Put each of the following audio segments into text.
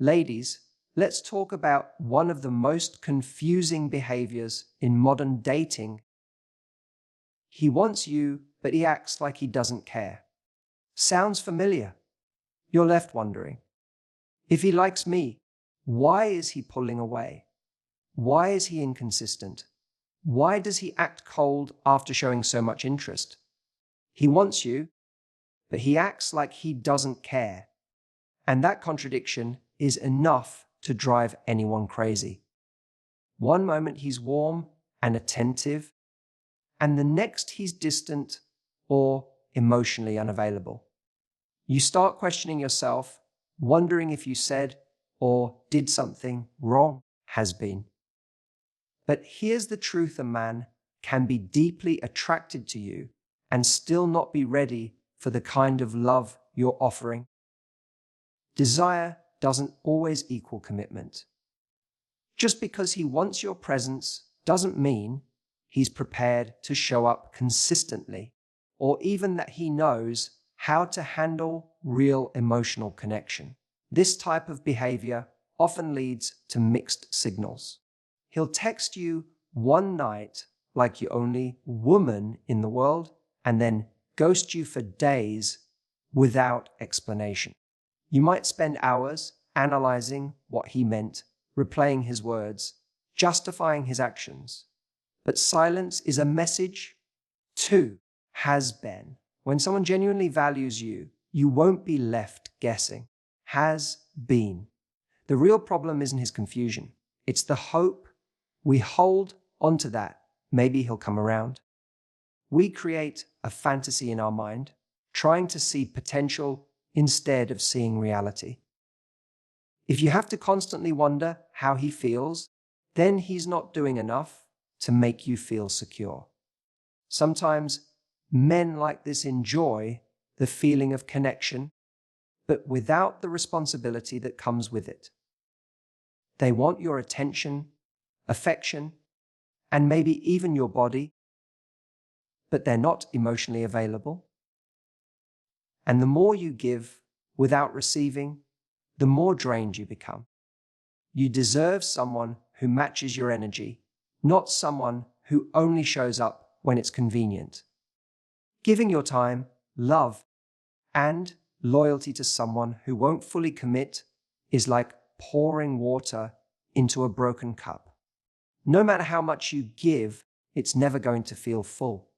Ladies, let's talk about one of the most confusing behaviors in modern dating. He wants you, but he acts like he doesn't care. Sounds familiar? You're left wondering, if he likes me, why is he pulling away? Why is he inconsistent? Why does he act cold after showing so much interest? He wants you, but he acts like he doesn't care. And that contradiction is enough to drive anyone crazy. One moment he's warm and attentive, and the next he's distant or emotionally unavailable. You start questioning yourself, wondering if you said or did something wrong. Has been. But here's the truth: a man can be deeply attracted to you and still not be ready for the kind of love you're offering. Desire doesn't always equal commitment. Just because he wants your presence doesn't mean he's prepared to show up consistently, or even that he knows how to handle real emotional connection. This type of behavior often leads to mixed signals. He'll text you one night like you're only woman in the world, and then ghost you for days without explanation. You might spend hours analyzing what he meant, replaying his words, justifying his actions. But silence is a message too. Has been. When someone genuinely values you, you won't be left guessing. Has been. The real problem isn't his confusion. It's the hope we hold onto that maybe he'll come around. We create a fantasy in our mind, trying to see potential instead of seeing reality. If you have to constantly wonder how he feels, then he's not doing enough to make you feel secure. Sometimes men like this enjoy the feeling of connection, but without the responsibility that comes with it. They want your attention, affection, and maybe even your body, but they're not emotionally available. And the more you give without receiving, the more drained you become. You deserve someone who matches your energy, not someone who only shows up when it's convenient. Giving your time, love, and loyalty to someone who won't fully commit is like pouring water into a broken cup. No matter how much you give, it's never going to feel full.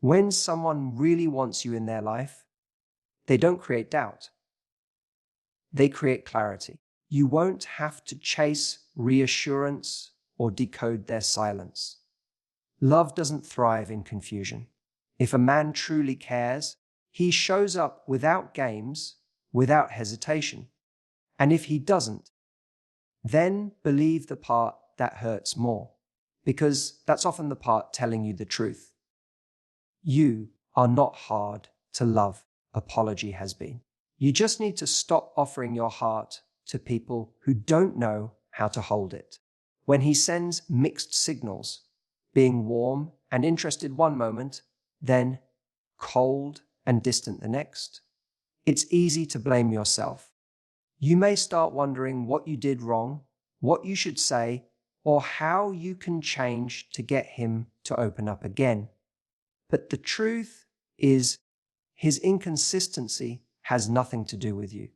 When someone really wants you in their life, they don't create doubt. They create clarity. You won't have to chase reassurance or decode their silence. Love doesn't thrive in confusion. If a man truly cares, he shows up without games, without hesitation. And if he doesn't, then believe the part that hurts more, because that's often the part telling you the truth. You are not hard to love, apology has been. You just need to stop offering your heart to people who don't know how to hold it. When he sends mixed signals, being warm and interested one moment, then cold and distant the next, it's easy to blame yourself. You may start wondering what you did wrong, what you should say, or how you can change to get him to open up again. But the truth is, his inconsistency has nothing to do with you.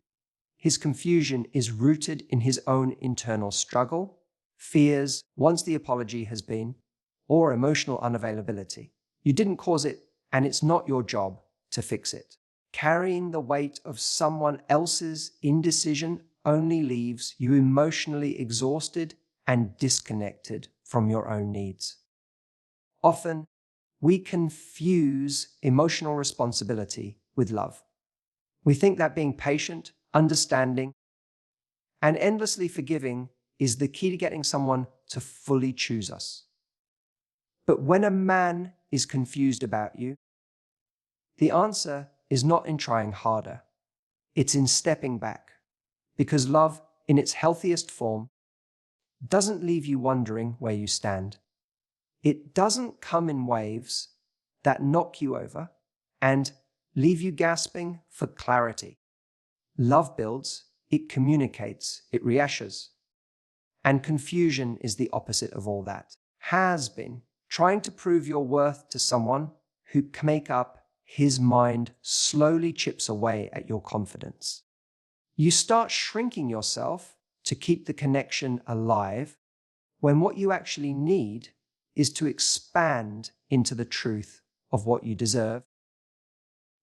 His confusion is rooted in his own internal struggle, fears once the apology has been, or emotional unavailability. You didn't cause it, and it's not your job to fix it. Carrying the weight of someone else's indecision only leaves you emotionally exhausted and disconnected from your own needs. Often, we confuse emotional responsibility with love. We think that being patient, understanding, and endlessly forgiving is the key to getting someone to fully choose us. But when a man is confused about you, the answer is not in trying harder. It's in stepping back. Because love, in its healthiest form, doesn't leave you wondering where you stand. It doesn't come in waves that knock you over and leave you gasping for clarity. Love builds It communicates, it reassures. And confusion is the opposite of all that. Has been trying to prove your worth to someone who can make up his mind slowly chips away at your confidence. You start shrinking yourself to keep the connection alive when what you actually need is to expand into the truth of what you deserve.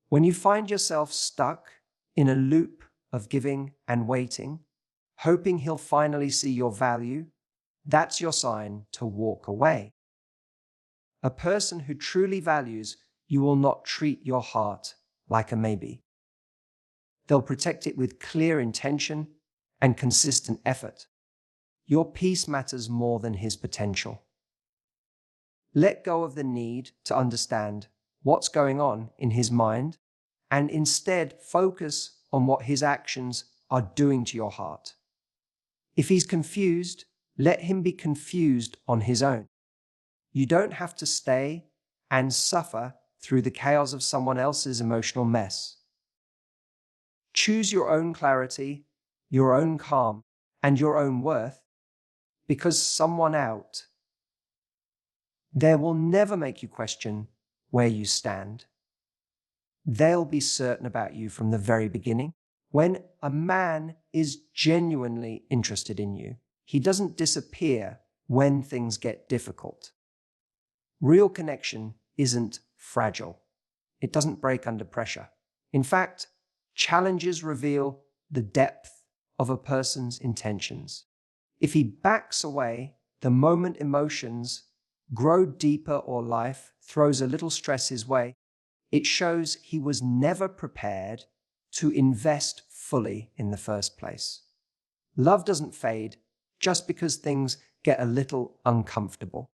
When you find yourself stuck in a loop of giving and waiting, hoping he'll finally see your value, that's your sign to walk away. A person who truly values you will not treat your heart like a maybe. They'll protect it with clear intention and consistent effort. Your peace matters more than his potential. Let go of the need to understand what's going on in his mind and instead focus on what his actions are doing to your heart. If he's confused, let him be confused on his own. You don't have to stay and suffer through the chaos of someone else's emotional mess. Choose your own clarity, your own calm, and your own worth, because someone out there will never make you question where you stand. They'll be certain about you from the very beginning. When a man is genuinely interested in you, he doesn't disappear when things get difficult. Real connection isn't fragile. It doesn't break under pressure. In fact, challenges reveal the depth of a person's intentions. If he backs away the moment emotions grow deeper or life throws a little stress his way, it shows he was never prepared to invest fully in the first place. Love doesn't fade just because things get a little uncomfortable.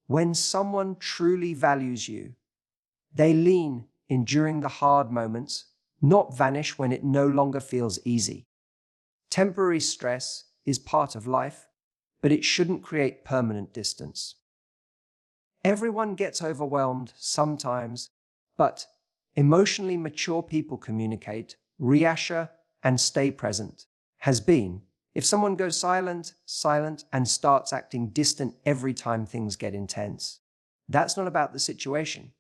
When someone truly values you, they lean in during the hard moments, not vanish when it no longer feels easy. Temporary stress is part of life, but it shouldn't create permanent distance. Everyone gets overwhelmed sometimes, but emotionally mature people communicate, reassure, and stay present. Has been. If someone goes silent, and starts acting distant every time things get intense, that's not about the situation.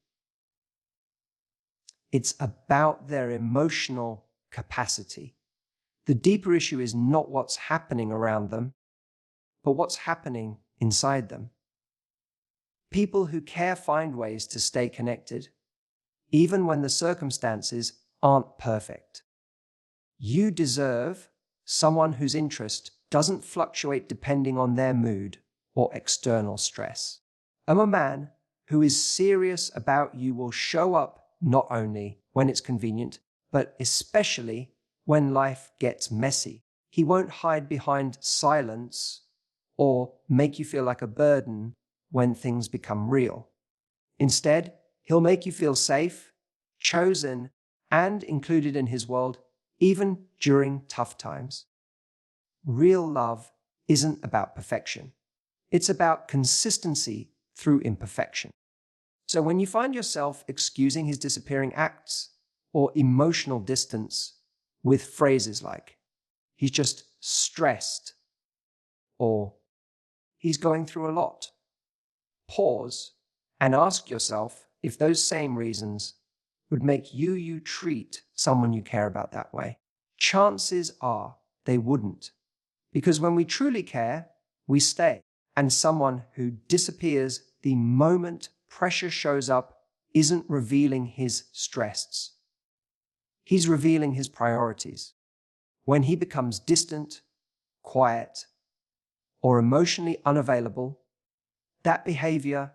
It's about their emotional capacity. The deeper issue is not what's happening around them, but what's happening inside them. People who care find ways to stay connected, even when the circumstances aren't perfect. You deserve someone whose interest doesn't fluctuate depending on their mood or external stress. A man who is serious about you will show up not only when it's convenient, but especially when life gets messy. He won't hide behind silence or make you feel like a burden when things become real. Instead, he'll make you feel safe, chosen, and included in his world, even during tough times. Real love isn't about perfection. It's about consistency through imperfection. So when you find yourself excusing his disappearing acts or emotional distance with phrases like, he's just stressed, or he's going through a lot, pause and ask yourself if those same reasons would make you treat someone you care about that way. Chances are they wouldn't, because when we truly care, we stay. And someone who disappears the moment pressure shows up isn't revealing his stress. He's revealing his priorities. When he becomes distant, quiet, or emotionally unavailable, that behavior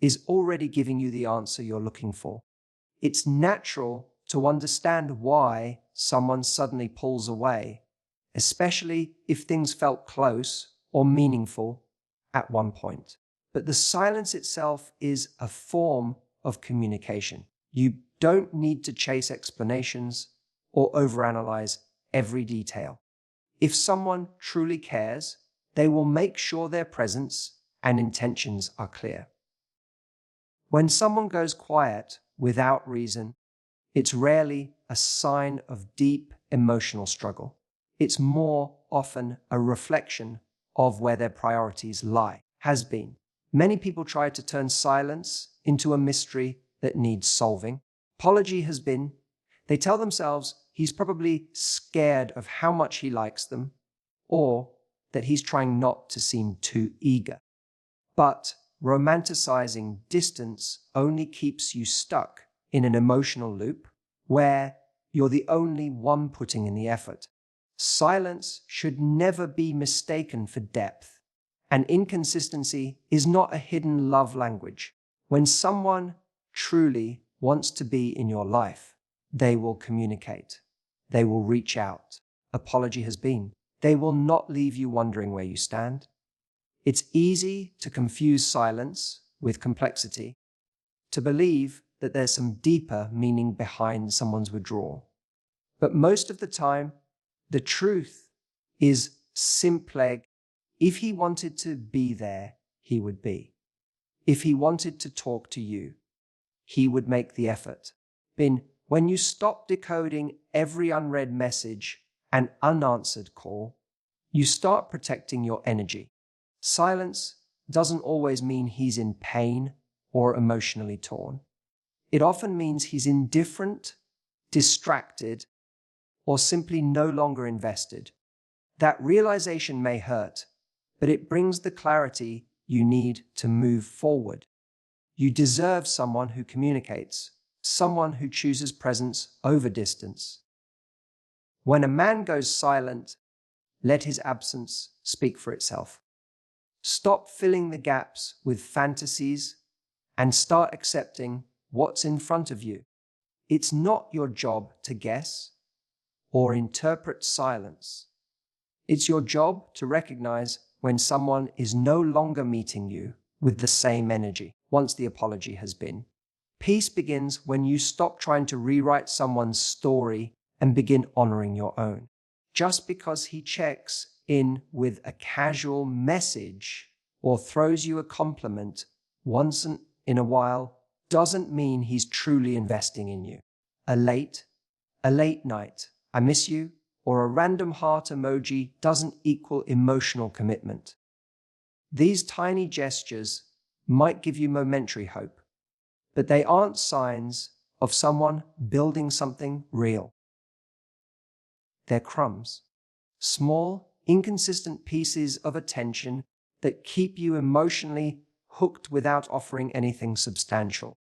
is already giving you the answer you're looking for. It's natural to understand why someone suddenly pulls away, especially if things felt close or meaningful at one point. But the silence itself is a form of communication. You don't need to chase explanations or overanalyze every detail. If someone truly cares, they will make sure their presence and intentions are clear. When someone goes quiet without reason, it's rarely a sign of deep emotional struggle. It's more often a reflection of where their priorities lie, has been. Many people try to turn silence into a mystery that needs solving. Apology has been. They tell themselves he's probably scared of how much he likes them, or that he's trying not to seem too eager. But romanticizing distance only keeps you stuck in an emotional loop where you're the only one putting in the effort. Silence should never be mistaken for depth, and inconsistency is not a hidden love language. When someone truly wants to be in your life, they will communicate. They will reach out. Apology has been. They will not leave you wondering where you stand. It's easy to confuse silence with complexity, to believe that there's some deeper meaning behind someone's withdrawal. But most of the time, the truth is simply, if he wanted to be there, he would be. If he wanted to talk to you, he would make the effort. When you stop decoding every unread message and unanswered call, you start protecting your energy. Silence doesn't always mean he's in pain or emotionally torn. It often means he's indifferent, distracted, or simply no longer invested. That realization may hurt, but it brings the clarity you need to move forward. You deserve someone who communicates, someone who chooses presence over distance. When a man goes silent, let his absence speak for itself. Stop filling the gaps with fantasies and start accepting what's in front of you. It's not your job to guess or interpret silence. It's your job to recognize when someone is no longer meeting you with the same energy once the apology has been. Peace begins when you stop trying to rewrite someone's story and begin honoring your own. Just because he checks in with a casual message or throws you a compliment once in a while doesn't mean he's truly investing in you. A late night, I miss you, or a random heart emoji doesn't equal emotional commitment. These tiny gestures might give you momentary hope, but they aren't signs of someone building something real. They're crumbs, small, inconsistent pieces of attention that keep you emotionally hooked without offering anything substantial.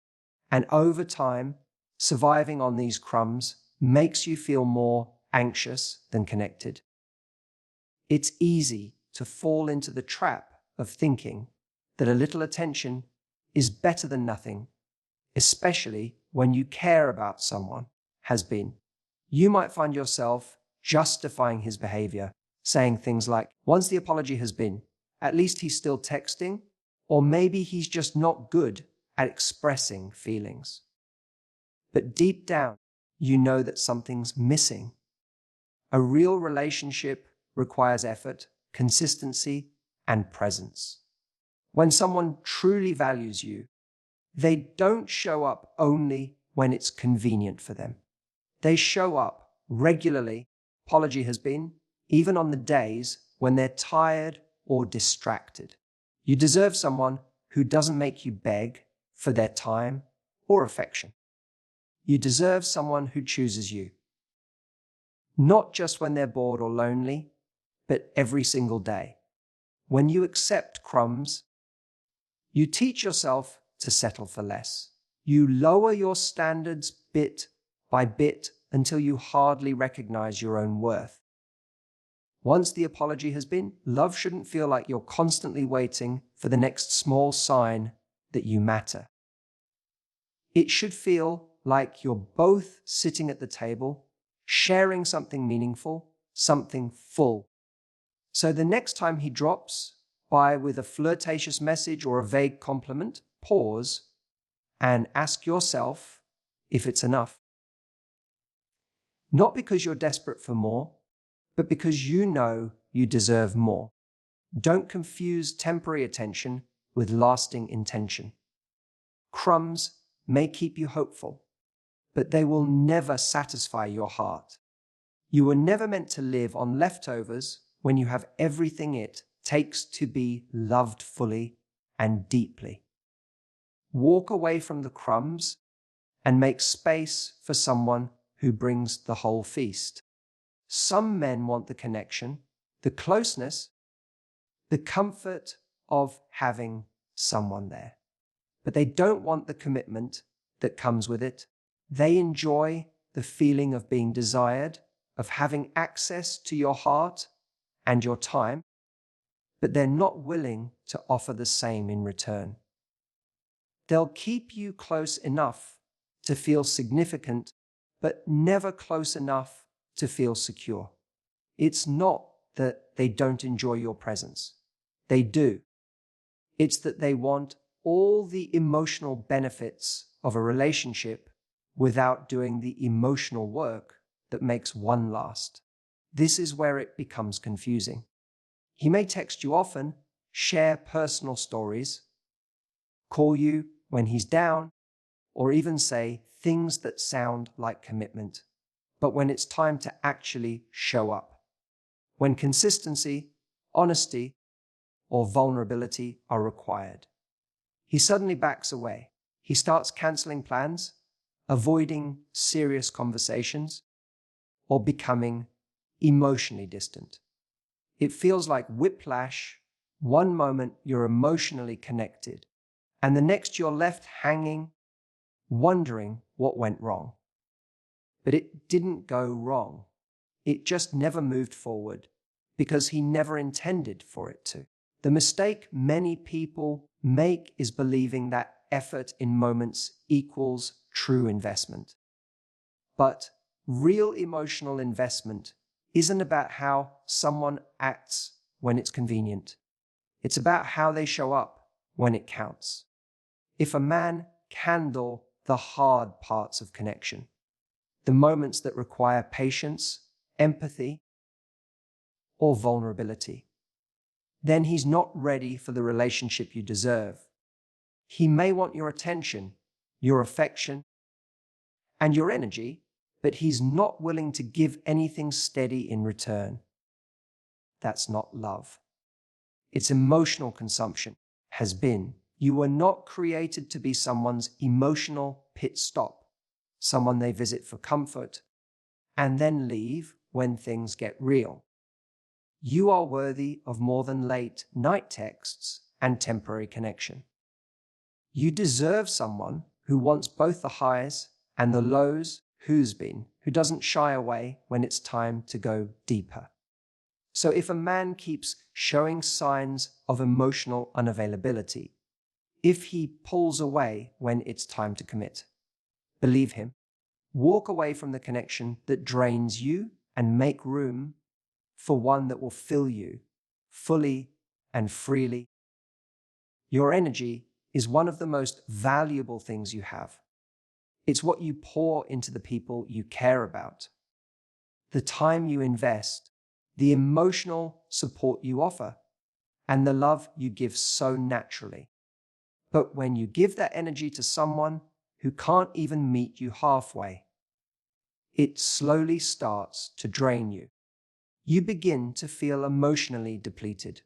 And over time, surviving on these crumbs makes you feel more anxious than connected. It's easy to fall into the trap of thinking that a little attention is better than nothing, especially when you care about someone has been. You might find yourself justifying his behavior, saying things like, once the apology has been, at least he's still texting, or maybe he's just not good at expressing feelings. But deep down, you know that something's missing. A real relationship requires effort, consistency, and presence. When someone truly values you, they don't show up only when it's convenient for them. They show up regularly, apology has been, even on the days when they're tired or distracted. You deserve someone who doesn't make you beg for their time or affection. You deserve someone who chooses you. Not just when they're bored or lonely, but every single day. When you accept crumbs, you teach yourself to settle for less. You lower your standards bit by bit until you hardly recognize your own worth. Once the apology has been, love shouldn't feel like you're constantly waiting for the next small sign that you matter. It should feel like you're both sitting at the table, sharing something meaningful, something full. So the next time he drops by with a flirtatious message or a vague compliment, pause and ask yourself if it's enough. Not because you're desperate for more, but because you know you deserve more. Don't confuse temporary attention with lasting intention. Crumbs may keep you hopeful, but they will never satisfy your heart. You were never meant to live on leftovers when you have everything it takes to be loved fully and deeply. Walk away from the crumbs and make space for someone who brings the whole feast. Some men want the connection, the closeness, the comfort of having someone there. But they don't want the commitment that comes with it. They enjoy the feeling of being desired, of having access to your heart and your time, but they're not willing to offer the same in return. They'll keep you close enough to feel significant, but never close enough to feel secure. It's not that they don't enjoy your presence. They do. It's that they want all the emotional benefits of a relationship without doing the emotional work that makes one last. This is where it becomes confusing. He may text you often, share personal stories, call you when he's down, or even say things that sound like commitment. But when it's time to actually show up, when consistency, honesty, or vulnerability are required, he suddenly backs away. He starts canceling plans, avoiding serious conversations, or becoming emotionally distant. It feels like whiplash. One moment you're emotionally connected, and the next you're left hanging, wondering what went wrong. But it didn't go wrong. It just never moved forward because he never intended for it to. The mistake many people make is believing that effort in moments equals true investment. But real emotional investment isn't about how someone acts when it's convenient. It's about how they show up when it counts. If a man can handle the hard parts of connection, the moments that require patience, empathy, or vulnerability, then he's not ready for the relationship you deserve. He may want your attention, your affection, and your energy, but he's not willing to give anything steady in return. That's not love. It's emotional consumption, has been. You were not created to be someone's emotional pit stop, someone they visit for comfort, and then leave when things get real. You are worthy of more than late night texts and temporary connection. You deserve someone who wants both the highs and the lows, who doesn't shy away when it's time to go deeper. So if a man keeps showing signs of emotional unavailability, if he pulls away when it's time to commit, believe him, walk away from the connection that drains you and make room for one that will fill you fully and freely. Your energy is one of the most valuable things you have. It's what you pour into the people you care about, the time you invest, the emotional support you offer, and the love you give so naturally. But when you give that energy to someone who can't even meet you halfway, it slowly starts to drain you. You begin to feel emotionally depleted,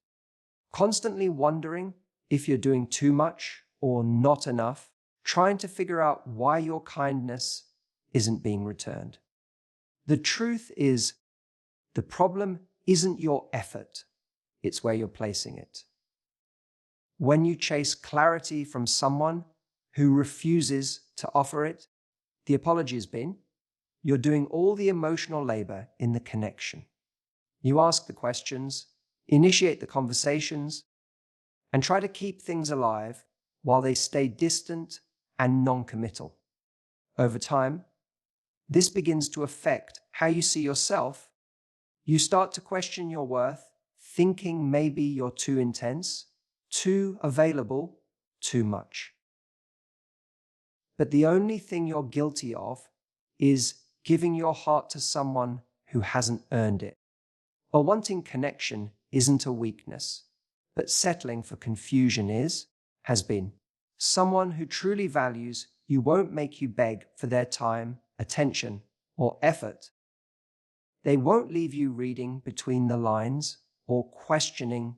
constantly wondering if you're doing too much or not enough, trying to figure out why your kindness isn't being returned. The truth is, the problem isn't your effort, it's where you're placing it. When you chase clarity from someone who refuses to offer it, the apology has been, you're doing all the emotional labor in the connection. You ask the questions, initiate the conversations, and try to keep things alive while they stay distant and non-committal. Over time, this begins to affect how you see yourself. You start to question your worth, thinking maybe you're too intense, too available, too much. But the only thing you're guilty of is giving your heart to someone who hasn't earned it. Or wanting connection isn't a weakness, but settling for confusion has been. Someone who truly values you won't make you beg for their time, attention, or effort. They won't leave you reading between the lines or questioning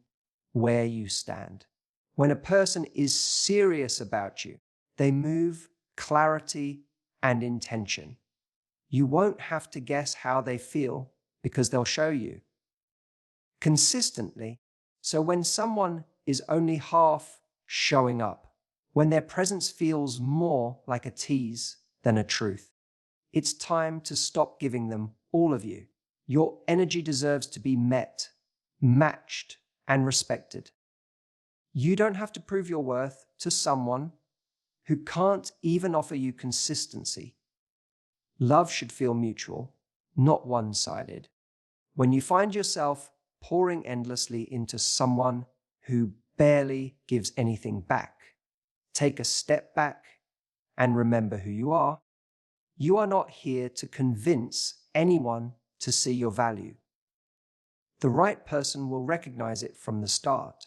where you stand. When a person is serious about you, they move clarity and intention. You won't have to guess how they feel because they'll show you consistently. So when someone is only half showing up, when their presence feels more like a tease than a truth, it's time to stop giving them all of you. Your energy deserves to be met, matched, and respected. You don't have to prove your worth to someone who can't even offer you consistency. Love should feel mutual, not one-sided. When you find yourself pouring endlessly into someone who barely gives anything back, take a step back and remember who you are. You are not here to convince anyone to see your value. The right person will recognize it from the start.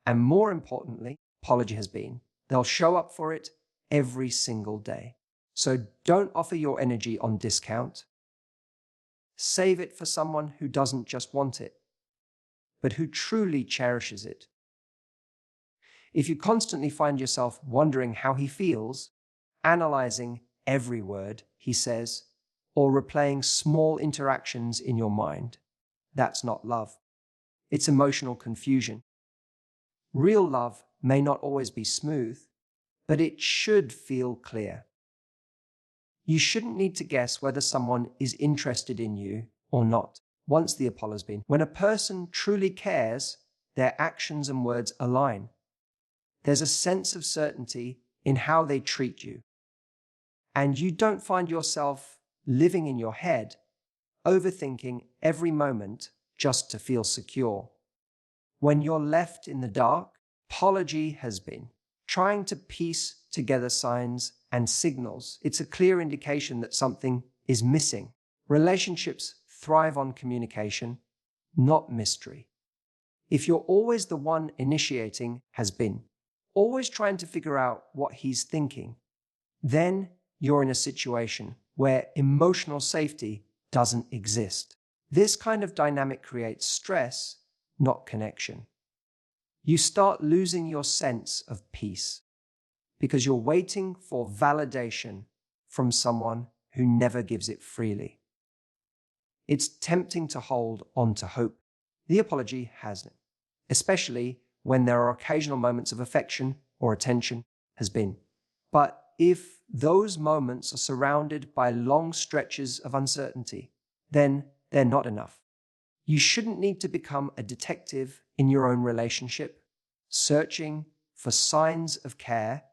And more importantly, apology has been, they'll show up for it every single day. So don't offer your energy on discount. Save it for someone who doesn't just want it, but who truly cherishes it. If you constantly find yourself wondering how he feels, analyzing every word he says, or replaying small interactions in your mind, that's not love. It's emotional confusion. Real love may not always be smooth, but it should feel clear. You shouldn't need to guess whether someone is interested in you or not. Once the apology's been, when a person truly cares, their actions and words align. There's a sense of certainty in how they treat you. And you don't find yourself living in your head, overthinking every moment just to feel secure. When you're left in the dark, apology has been trying to piece together signs and signals. It's a clear indication that something is missing. Relationships thrive on communication, not mystery. If you're always the one initiating has been, always trying to figure out what he's thinking, then you're in a situation where emotional safety doesn't exist. This kind of dynamic creates stress, not connection. You start losing your sense of peace because you're waiting for validation from someone who never gives it freely. It's tempting to hold on to hope. The apology has it, especially when there are occasional moments of affection or attention has been. But if those moments are surrounded by long stretches of uncertainty, then they're not enough. You shouldn't need to become a detective in your own relationship, searching for signs of care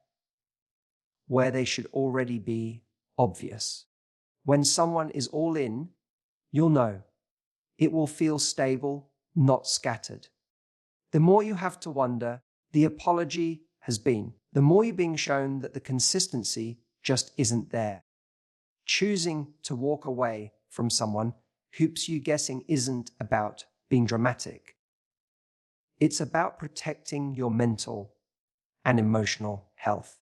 where they should already be obvious. When someone is all in, you'll know. It will feel stable, not scattered. The more you have to wonder, the apology has been, the more you're being shown that the consistency just isn't there. Choosing to walk away from someone keeps you guessing isn't about being dramatic. It's about protecting your mental and emotional health.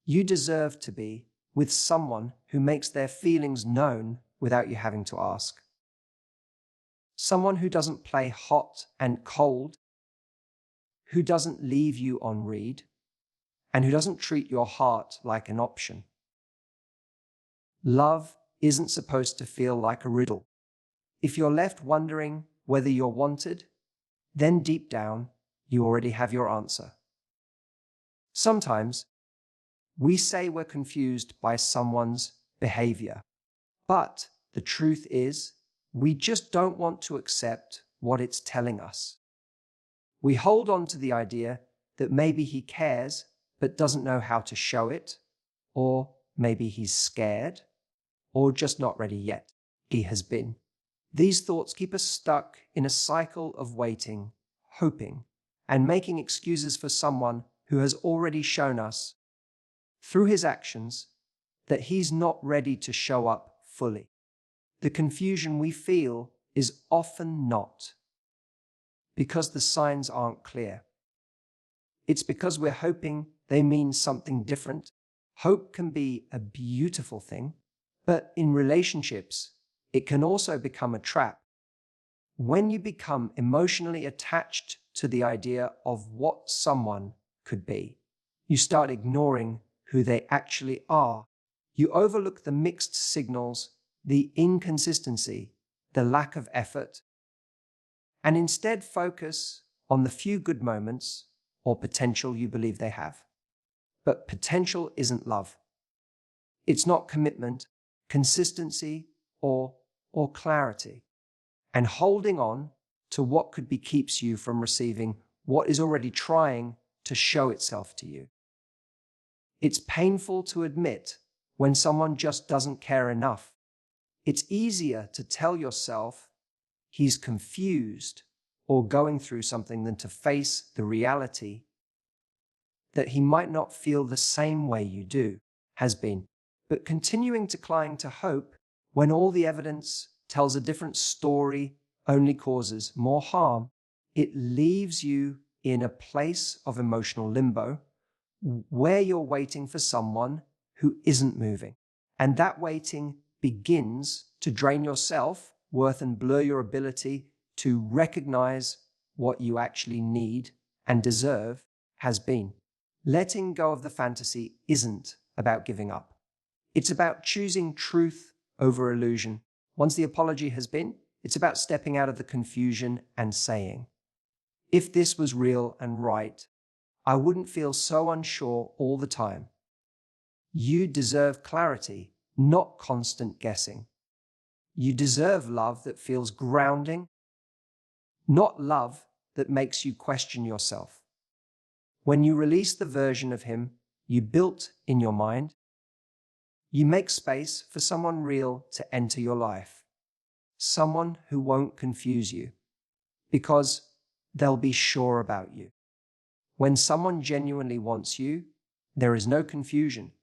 You deserve to be with someone who makes their feelings known without you having to ask. Someone who doesn't play hot and cold, who doesn't leave you on read, and who doesn't treat your heart like an option. Love isn't supposed to feel like a riddle. If you're left wondering whether you're wanted, then deep down, you already have your answer. Sometimes, we say we're confused by someone's behavior, but the truth is, we just don't want to accept what it's telling us. We hold on to the idea that maybe he cares but doesn't know how to show it, or maybe he's scared, or just not ready yet. He has been. These thoughts keep us stuck in a cycle of waiting, hoping, and making excuses for someone who has already shown us, through his actions, that he's not ready to show up fully. The confusion we feel is often not because the signs aren't clear. It's because we're hoping they mean something different. Hope can be a beautiful thing, but in relationships, it can also become a trap. When you become emotionally attached to the idea of what someone could be, you start ignoring who they actually are. You overlook the mixed signals, the inconsistency, the lack of effort, and instead focus on the few good moments or potential you believe they have. But potential isn't love. It's not commitment, consistency, or clarity. And holding on to what could be keeps you from receiving what is already trying to show itself to you. It's painful to admit when someone just doesn't care enough. It's easier to tell yourself he's confused or going through something than to face the reality that he might not feel the same way you do, has been. But continuing to cling to hope when all the evidence tells a different story only causes more harm. It leaves you in a place of emotional limbo where you're waiting for someone who isn't moving. And that waiting begins to drain your self-worth and blur your ability to recognize what you actually need and deserve has been. Letting go of the fantasy isn't about giving up. It's about choosing truth over illusion. Once the apology has been, it's about stepping out of the confusion and saying, if this was real and right, I wouldn't feel so unsure all the time. You deserve clarity, not constant guessing. You deserve love that feels grounding, not love that makes you question yourself. When you release the version of him you built in your mind, you make space for someone real to enter your life. Someone who won't confuse you, because they'll be sure about you. When someone genuinely wants you, there is no confusion.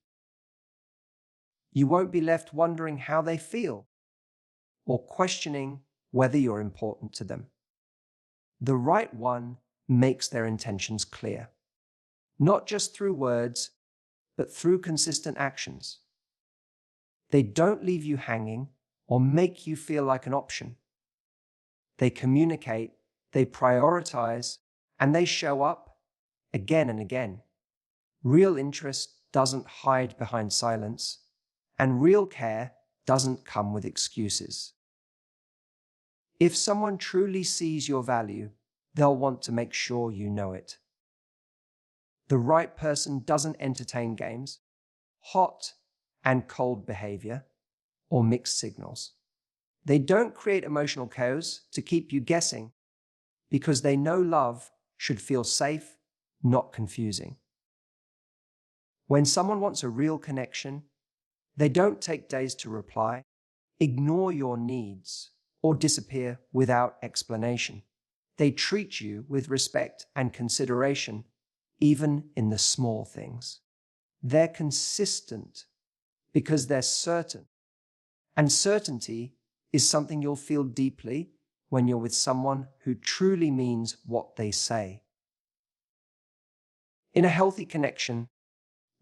You won't be left wondering how they feel or questioning whether you're important to them. The right one makes their intentions clear, not just through words, but through consistent actions. They don't leave you hanging or make you feel like an option. They communicate, they prioritize, and they show up again and again. Real interest doesn't hide behind silence, and real care doesn't come with excuses. If someone truly sees your value, they'll want to make sure you know it. The right person doesn't entertain games, hot and cold behavior, or mixed signals. They don't create emotional chaos to keep you guessing, because they know love should feel safe, not confusing. When someone wants a real connection, they don't take days to reply, ignore your needs, or disappear without explanation. They treat you with respect and consideration, even in the small things. They're consistent because they're certain. And certainty is something you'll feel deeply when you're with someone who truly means what they say. In a healthy connection,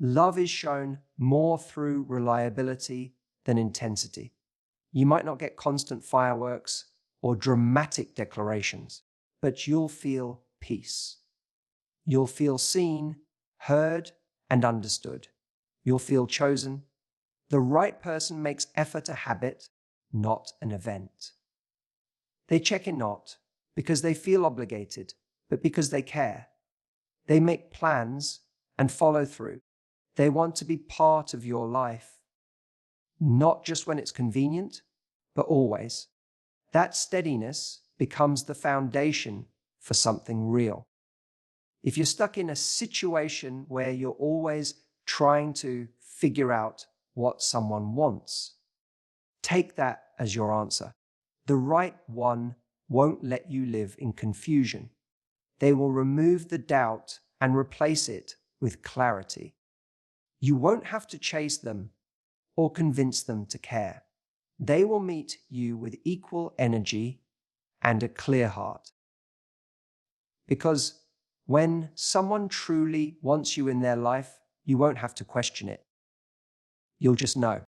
love is shown more through reliability than intensity. You might not get constant fireworks or dramatic declarations, but you'll feel peace. You'll feel seen, heard, and understood. You'll feel chosen. The right person makes effort a habit, not an event. They check in not because they feel obligated, but because they care. They make plans and follow through. They want to be part of your life, not just when it's convenient, but always. That steadiness becomes the foundation for something real. If you're stuck in a situation where you're always trying to figure out what someone wants, take that as your answer. The right one won't let you live in confusion. They will remove the doubt and replace it with clarity. You won't have to chase them or convince them to care. They will meet you with equal energy and a clear heart. Because when someone truly wants you in their life, you won't have to question it. You'll just know.